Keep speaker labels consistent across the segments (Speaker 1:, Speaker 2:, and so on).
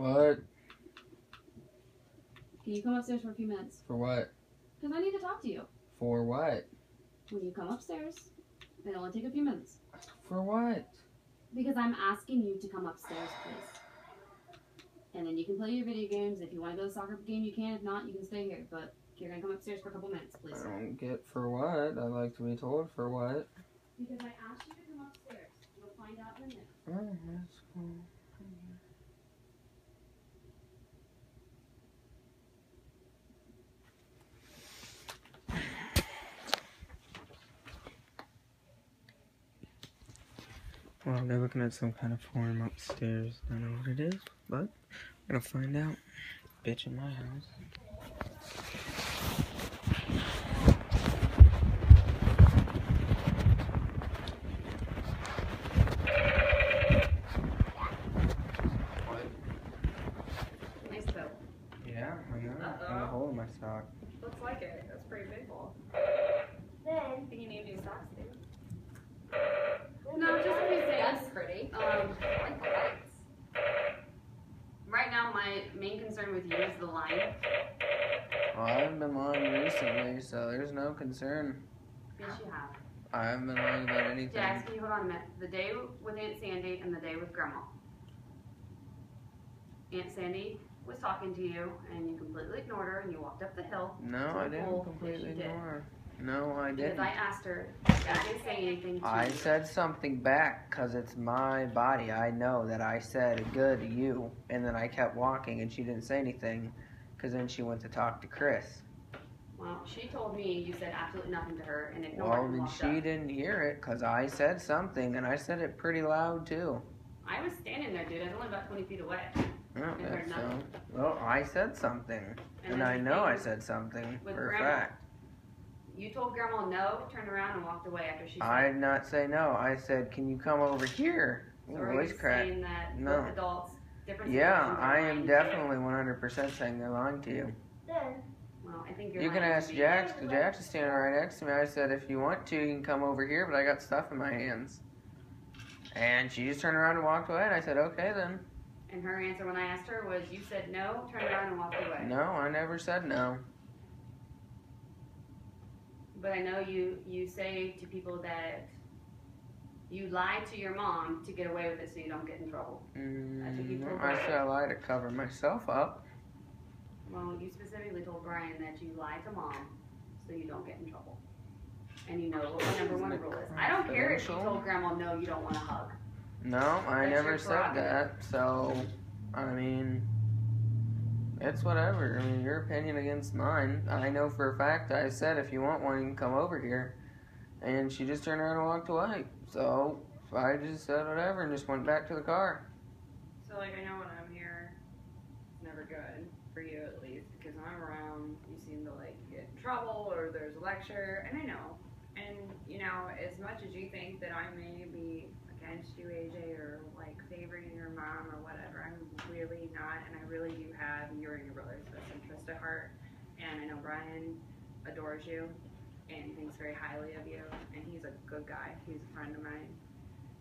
Speaker 1: What?
Speaker 2: Can you come upstairs for a few minutes?
Speaker 1: For what?
Speaker 2: Because I need to talk to you.
Speaker 1: For what?
Speaker 2: When you come upstairs, it'll only take a few minutes.
Speaker 1: For what?
Speaker 2: Because I'm asking you to come upstairs, please. And then you can play your video games. If you want to go to the soccer game, you can. If not, you can stay here. But you're going to come upstairs for a couple minutes, please.
Speaker 1: I don't get for what. I'd like to be told for what.
Speaker 2: Because I asked you to come upstairs. You'll find out in a minute.
Speaker 1: Oh, that's cool. Well, they're looking at some kind of form upstairs. I don't know what it is, but I'm gonna find out. Bitch in my house. What?
Speaker 2: Nice coat.
Speaker 1: Yeah, I know. I got a hole in my sock.
Speaker 2: Looks like it. That's pretty big hole. Then, I think you need new socks, too. No, just a few things.
Speaker 3: That's pretty.
Speaker 2: I like the lights. Right now, my main concern with you is the line.
Speaker 1: Well, I haven't been lying recently, so there's no concern.
Speaker 2: Yes, you have.
Speaker 1: I haven't been lying about anything.
Speaker 2: Jax, can you hold on a minute? The day with Aunt Sandy and the day with Grandma. Aunt Sandy was talking to you, and you completely ignored her, and you walked up the hill.
Speaker 1: No, I didn't completely ignore her. No, I didn't.
Speaker 2: Because I asked her, I didn't say anything to you.
Speaker 1: I said something back because it's my body. I know that I said good to you, and then I kept walking, and she didn't say anything because then she went to talk to Chris.
Speaker 2: Well, she told me you said absolutely nothing to her and ignored
Speaker 1: Well,
Speaker 2: her and
Speaker 1: then
Speaker 2: walked
Speaker 1: she
Speaker 2: up.
Speaker 1: didn't hear it because I said something, and I said it pretty loud too.
Speaker 2: I was standing there, dude. I was only about 20 feet away.
Speaker 1: Oh,
Speaker 2: And heard
Speaker 1: that's so.
Speaker 2: nothing.
Speaker 1: Well, I said something, and
Speaker 2: then
Speaker 1: I
Speaker 2: the
Speaker 1: know I
Speaker 2: thing
Speaker 1: said something
Speaker 2: with
Speaker 1: for a
Speaker 2: Grandma.
Speaker 1: fact.
Speaker 2: You told Grandma no, turned around and walked away after she said
Speaker 1: I did not say no. I said, can you come over here?
Speaker 2: So
Speaker 1: Ooh,
Speaker 2: are
Speaker 1: voice
Speaker 2: you
Speaker 1: crack.
Speaker 2: saying that
Speaker 1: No.
Speaker 2: both adults, different
Speaker 1: Yeah,
Speaker 2: situations are
Speaker 1: I
Speaker 2: lying
Speaker 1: am
Speaker 2: to
Speaker 1: definitely 100% saying they're lying to you.
Speaker 2: you? Well, I think you're
Speaker 1: You can
Speaker 2: lying to
Speaker 1: ask
Speaker 2: me.
Speaker 1: Jax, because Jax is standing right next to me. I said, if you want to, you can come over here, but I got stuff in my hands. And she just turned around and walked away, and I said, okay then.
Speaker 2: And her answer when I asked her was, you said no, turned around and walked away.
Speaker 1: No, I never said no.
Speaker 2: But I know you say to people that you lie to your mom to get away with it so you don't get in trouble. That's what you told
Speaker 1: I
Speaker 2: Brian.
Speaker 1: said I lie to cover myself up.
Speaker 2: Well, you specifically told Brian that you lie to mom so you don't get in trouble. And you know what the number one rule is. I don't care if you told Grandma no, you don't want to hug.
Speaker 1: No, I
Speaker 2: That's
Speaker 1: never
Speaker 2: your
Speaker 1: said that. So, I mean, it's whatever. I mean, your opinion against mine. I know for a fact I said if you want one, you can come over here. And she just turned around and walked away. So, I just said whatever and just went back to the car.
Speaker 3: So, like, I know when I'm here, it's never good, for you at least, because when I'm around, you seem to, like, get in trouble or there's a lecture, and I know. And, you know, as much as you think that I may be against you, AJ, or, like, favoring your mom or whatever, I'm really not, and I really do have your and your brother's best interest at heart. And I know Brian adores you and thinks very highly of you, and he's a good guy. He's a friend of mine.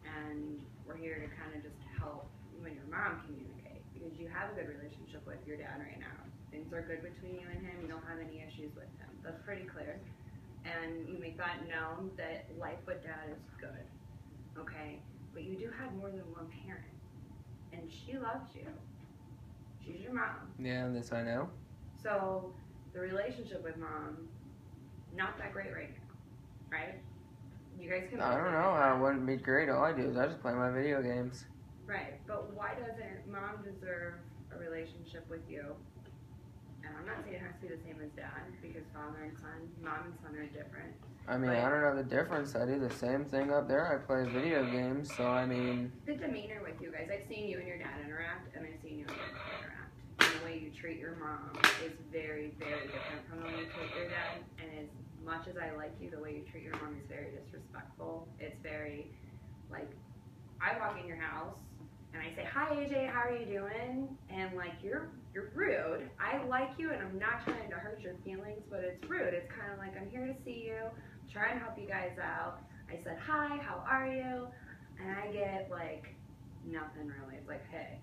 Speaker 3: And we're here to kind of just help you and your mom communicate, because you have a good relationship with your dad right now. Things are good between you and him. You don't have any issues with him. That's pretty clear. And you make that known that life with dad is good, okay? But you do have more than one parent, and she loves you. She's your mom.
Speaker 1: Yeah, this I know.
Speaker 3: So the relationship with mom, not that great right now, right? You guys can.
Speaker 1: I don't know how it wouldn't be great. All I do is I just play my video games.
Speaker 3: Right, but why doesn't mom deserve a relationship with you? And I'm not saying it has to be the same as dad, because father and son, mom and son are different.
Speaker 1: I mean, I don't know the difference. I do the same thing up there. I play video games, so I mean...
Speaker 3: The demeanor with you guys, I've seen you and your dad interact, and I've seen you and your mom interact. And the way you treat your mom is very, very different from the way you treat your dad. And as much as I like you, the way you treat your mom is very disrespectful. It's very, like, I walk in your house, and I say, hi, AJ, how are you doing? And, like, you're rude. I like you, and I'm not trying to hurt your feelings, but it's rude. It's kind of like, I'm here to see you, try and help you guys out. I said, hi, how are you? And I get, like, nothing really. It's like, hey,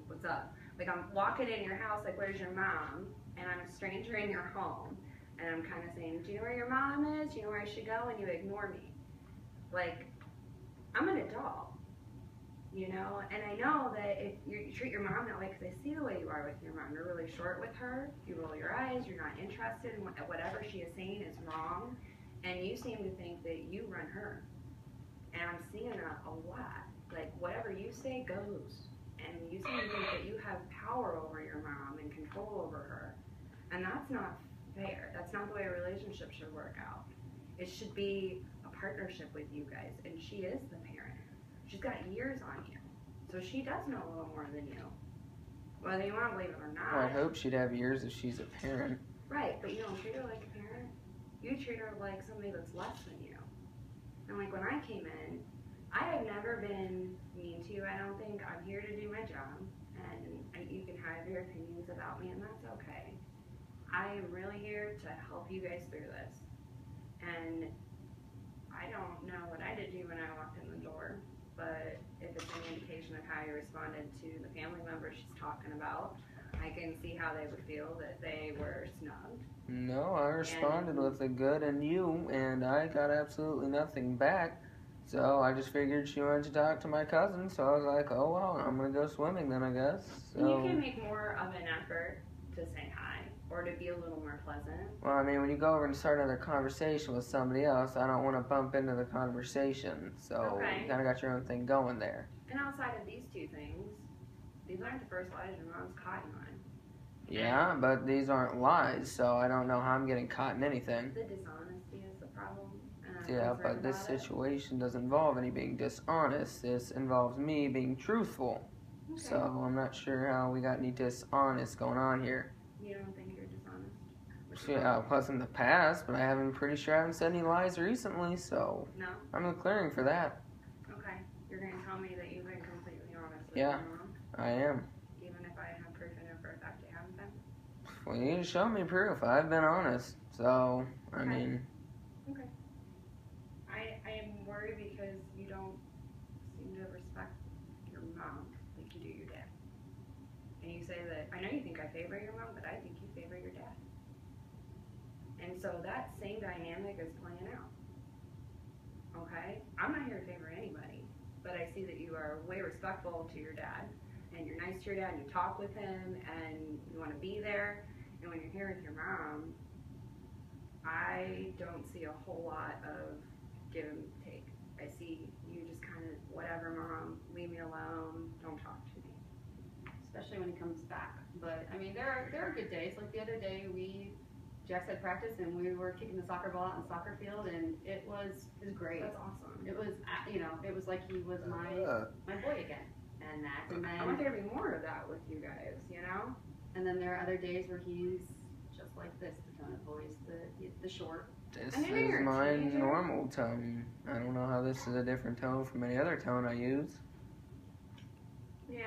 Speaker 3: what's up?
Speaker 2: Like, I'm walking in your house, like, where's your mom? And I'm a stranger in your home. And I'm kind of saying, do you know where your mom is? Do you know where I should go? And you ignore me. Like, I'm an adult. You know, and I know that if you treat your mom that way, because I see the way you are with your mom, you're really short with her, you roll your eyes, you're not interested in whatever she is saying is wrong, and you seem to think that you run her. And I'm seeing that a lot. Like, whatever you say goes. And you seem to think that you have power over your mom and control over her. And that's not fair. That's not the way a relationship should work out. It should be a partnership with you guys, and she is the parent. She's got years on you. So she does know a little more than you. Whether you want to believe it or not.
Speaker 1: Well, I hope she'd have years if she's a parent.
Speaker 2: Right, but you don't treat her like a parent. You treat her like somebody that's less than you. And like when I came in, I have never been mean to you, I don't think. I'm here to do my job. And you can have your opinions about me, and that's okay. I am really here to help you guys through this. And I don't know what I did to you when I walked in the door. But if it's any indication of how you responded to the family member she's talking about, I can see how they would feel that they were snubbed.
Speaker 1: No, I responded with a good and you, and I got absolutely nothing back. So I just figured she wanted to talk to my cousin, so I was like, oh well, I'm gonna go swimming then, I guess. So,
Speaker 2: you can make more of an effort to say hi, or to be a little more pleasant.
Speaker 1: well, I mean, when you go over and start another conversation with somebody else, I don't want to bump into the conversation. So
Speaker 2: Okay.
Speaker 1: you kind of got your own thing going there.
Speaker 2: And outside of these two things, these aren't the first lies your mom's caught you on.
Speaker 1: Yeah, but these aren't lies, so I don't know how I'm getting caught in anything.
Speaker 2: The dishonesty is the problem. And I'm
Speaker 1: Yeah,
Speaker 2: concerned
Speaker 1: but this
Speaker 2: about it.
Speaker 1: situation doesn't involve any being dishonest. This involves me being truthful.
Speaker 2: Okay.
Speaker 1: So I'm not sure how we got any dishonest going on here.
Speaker 2: You don't think you're dishonest?
Speaker 1: Yeah, it was in the past, but I'm pretty sure I haven't said any lies recently, so
Speaker 2: No?
Speaker 1: I'm clearing for that.
Speaker 2: Okay. You're going to tell me that you've been completely honest with
Speaker 1: Yeah.
Speaker 2: your mom?
Speaker 1: I am.
Speaker 2: Even if I have proof and know for a fact you haven't been?
Speaker 1: Well, you need to show me proof. I've been honest. So, I mean,
Speaker 2: Okay. I am worried because you don't seem to respect your mom like you do your dad. And you say that, I know you think I favor your mom, but I think you favor your dad. And so that same dynamic is playing out. Okay? I'm not here to favor anybody, but I see that you are way respectful to your dad, and you're nice to your dad, and you talk with him, and you want to be there. And when you're here with your mom, I don't see a whole lot of give and take. I see you just kind of, whatever, mom, leave me alone, don't talk to me.
Speaker 3: Especially when he comes back. But I mean, there are good days. Like the other day, Jax had practice and we were kicking the soccer ball out in the soccer field, and it was great.
Speaker 2: That's awesome.
Speaker 3: It was it was like he was my boy again. And
Speaker 2: I want there to be more of that with you guys, you know?
Speaker 3: And then there are other days where he's just like this, the tone of voice, the short.
Speaker 1: this
Speaker 2: I mean, you're
Speaker 1: is
Speaker 2: a
Speaker 1: my
Speaker 2: teenager.
Speaker 1: normal tone. I don't know how this is a different tone from any other tone I use.
Speaker 2: Yeah.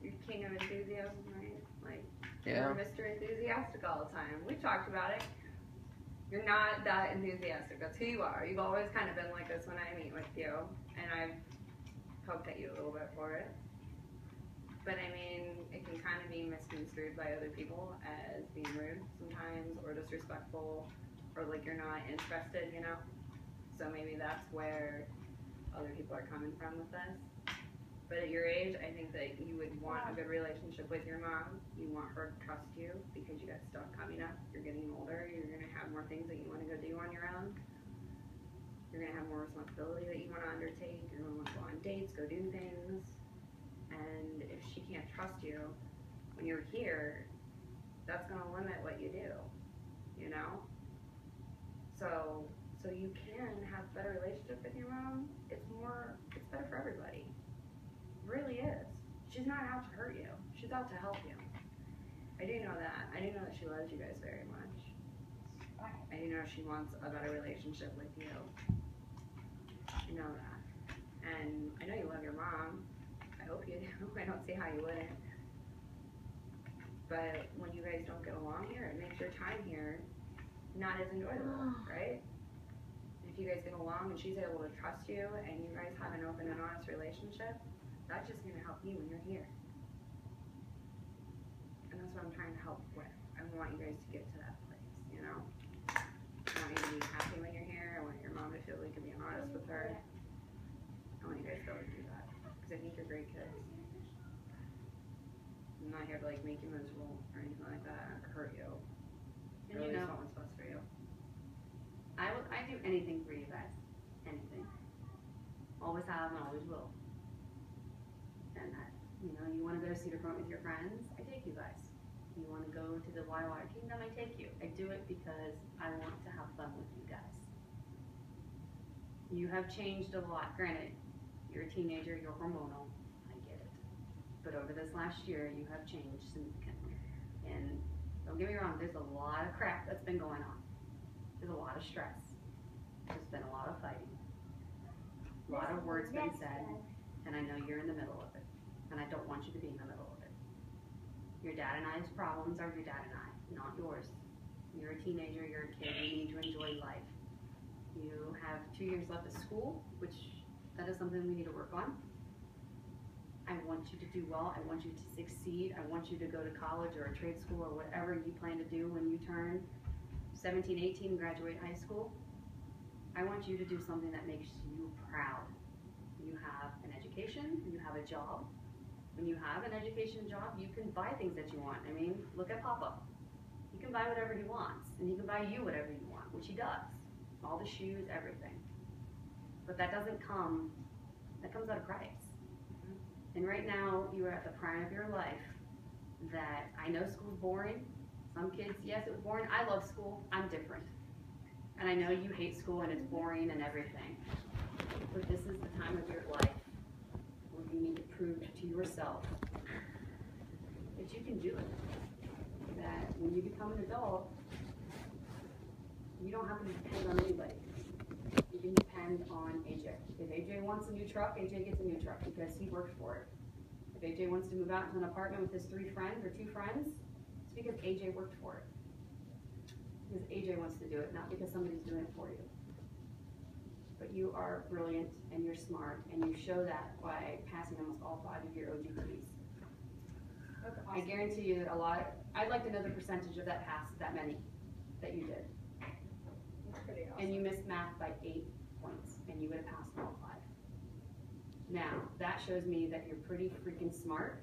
Speaker 2: You're king of enthusiasm, right? Like,
Speaker 1: Yeah.
Speaker 2: you're Mr. Enthusiastic all the time. We've talked about it. You're not that enthusiastic. That's who you are. You've always kind of been like this when I meet with you, and I've poked at you a little bit for it. But I mean, it can kind of be misconstrued by other people as being rude sometimes, or disrespectful, or like you're not interested, you know? So maybe that's where other people are coming from with this. But at your age, I think that you would want a good relationship with your mom. You want her to trust you because you got stuff coming up. You're getting older. You're going to have more things that you want to go do on your own. You're going to have more responsibility that you want to undertake. You're going to want to go on dates, go do things. And if she can't trust you when you're here, that's going to limit what you do, you know? So you can have a better relationship with your mom. It's better for everybody. It really is. She's not out to hurt you. She's out to help you. I do know that. I do know that she loves you guys very much. I do know she wants a better relationship with you. I know that. And I know you love your mom. I hope you do. I don't see how you wouldn't. But when you guys don't get along here, it makes your time here not as enjoyable, right? If you guys get along and she's able to trust you and you guys have an open and honest relationship, that's just going to help you when you're here.
Speaker 3: And that's what I'm trying to help with. I want you guys to get to that place, you know? I want you to be happy when you're here. I want your mom to feel like you're being honest with her. I want you guys to be able to do that. Because I think you're great kids. I'm not here to like make you miserable or anything like that or hurt you.
Speaker 2: And
Speaker 3: I
Speaker 2: you
Speaker 3: really
Speaker 2: know,
Speaker 3: just want what's best for you.
Speaker 2: I do anything for you guys. Anything. Always have and always will. And that, you know, you want to go to Cedar Point with your friends, I take you guys. You want to go to the Whitewater Kingdom, I take you. I do it because I want to have fun with you guys. You have changed a lot. Granted, you're a teenager, you're hormonal. I get it. But over this last year, you have changed significantly. And don't get me wrong, there's a lot of crap that's been going on. There's a lot of stress. There's been a lot of fighting. A lot of words been said. And I know you're in the middle of it. And I don't want you to be in the middle of it. Your dad and I's problems are your dad and I, not yours. You're a teenager, you're a kid, you need to enjoy life. You have 2 years left of school, which that is something we need to work on. I want you to do well, I want you to succeed, I want you to go to college or a trade school or whatever you plan to do when you turn 17, 18, graduate high school. I want you to do something that makes you proud. You have an education, you have a job. When you have an education job, you can buy things that you want. I mean, look at Papa. He can buy whatever he wants, and he can buy you whatever you want, which he does. All the shoes, everything. But that doesn't come, that comes at a price. And right now, you are at the prime of your life that I know school's boring. Some kids, yes, it was boring. I love school. I'm different. And I know you hate school and it's boring and everything. But this is the time of your life where you need to prove to yourself that you can do it. That when you become an adult, you don't have to depend on anybody. You can depend on AJ. If AJ wants a new truck, AJ gets a new truck because he worked for it. If AJ wants to move out into an apartment with his 3 friends or 2 friends, it's because AJ worked for it. Because AJ wants to do it, not because somebody's doing it for you. But you are brilliant and you're smart, and you show that by passing almost all 5 of your OGPs.
Speaker 3: Awesome.
Speaker 2: I guarantee you that a lot, I'd like to know the percentage of that pass, that many, that you did.
Speaker 3: That's pretty awesome.
Speaker 2: And you missed math by 8 points, and you would have passed all 5. Now, that shows me that you're pretty freaking smart,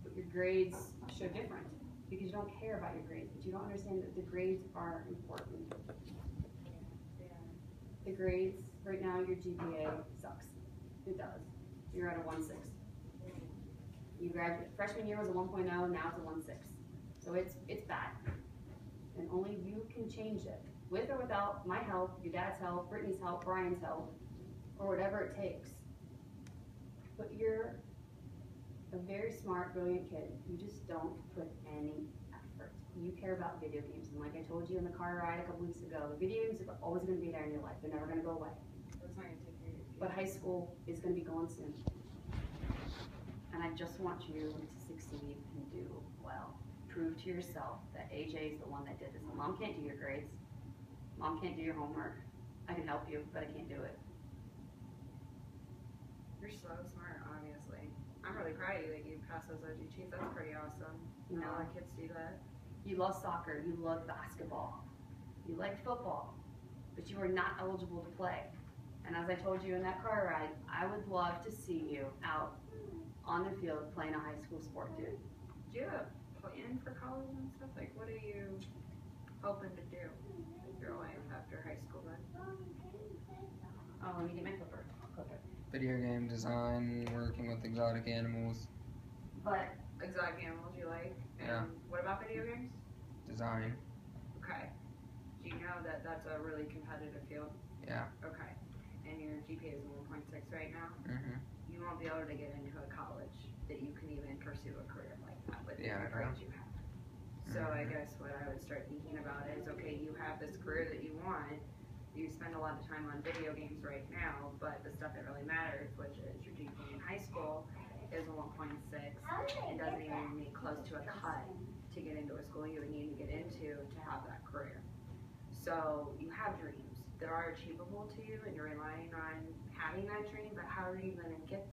Speaker 2: but your grades show different, because you don't care about your grades, but you don't understand that the grades are important. The grades, right now your GPA sucks. It does. You're at a 1.6. You graduated, freshman year was a 1.0, now it's a 1.6. So it's bad. And only you can change it. With or without my help, your dad's help, Brittany's help, Brian's help, or whatever it takes. But you're a very smart, brilliant kid. You just don't put any effort. You care about video games. And like I told you in the car ride a couple weeks ago, the video games are always going to be there in your life. They're never going to go away.
Speaker 3: That's not gonna take care of you.
Speaker 2: But high school is going to be gone soon. And I just want you to succeed and do well. Prove to yourself that AJ is the one that did this. Mom can't do your grades. Mom can't do your homework. I can help you, but I can't do it.
Speaker 3: You're so smart, obviously. I'm really proud of you that you passed those OGTs. That's pretty awesome.
Speaker 2: You
Speaker 3: Not a
Speaker 2: know,
Speaker 3: lot of kids do that.
Speaker 2: you love soccer, you love basketball, you like football, but you are not eligible to play. And as I told you in that car ride, I would love to see you out on the field playing a high school sport, dude.
Speaker 3: Do you have a plan for college and stuff? Like, what are you hoping to do with your life after high school then?
Speaker 2: Oh, let me get my clipper.
Speaker 1: Video game design, working with exotic animals,
Speaker 2: But
Speaker 3: Exotic animals you like? And
Speaker 1: Yeah.
Speaker 3: what about video games?
Speaker 1: design.
Speaker 3: Okay. Do you know that that's a really competitive field?
Speaker 1: Yeah.
Speaker 3: Okay. And your GPA is 1.6 right now?
Speaker 1: Mhm.
Speaker 3: You won't be able to get into a college that you can even pursue a career like that with
Speaker 1: Yeah,
Speaker 3: the
Speaker 1: I know.
Speaker 3: grades you have. So I
Speaker 1: Mhm.
Speaker 3: guess what I would start thinking about is, okay, you have this career that you want. You spend a lot of time on video games right now, but the stuff that really matters, which is your GPA in high school, is a 1.6. It doesn't even make close to a cut to get into a school you would need to get into to have that career. So you have dreams that are achievable to you, and you're relying on having that dream, but how are you going to get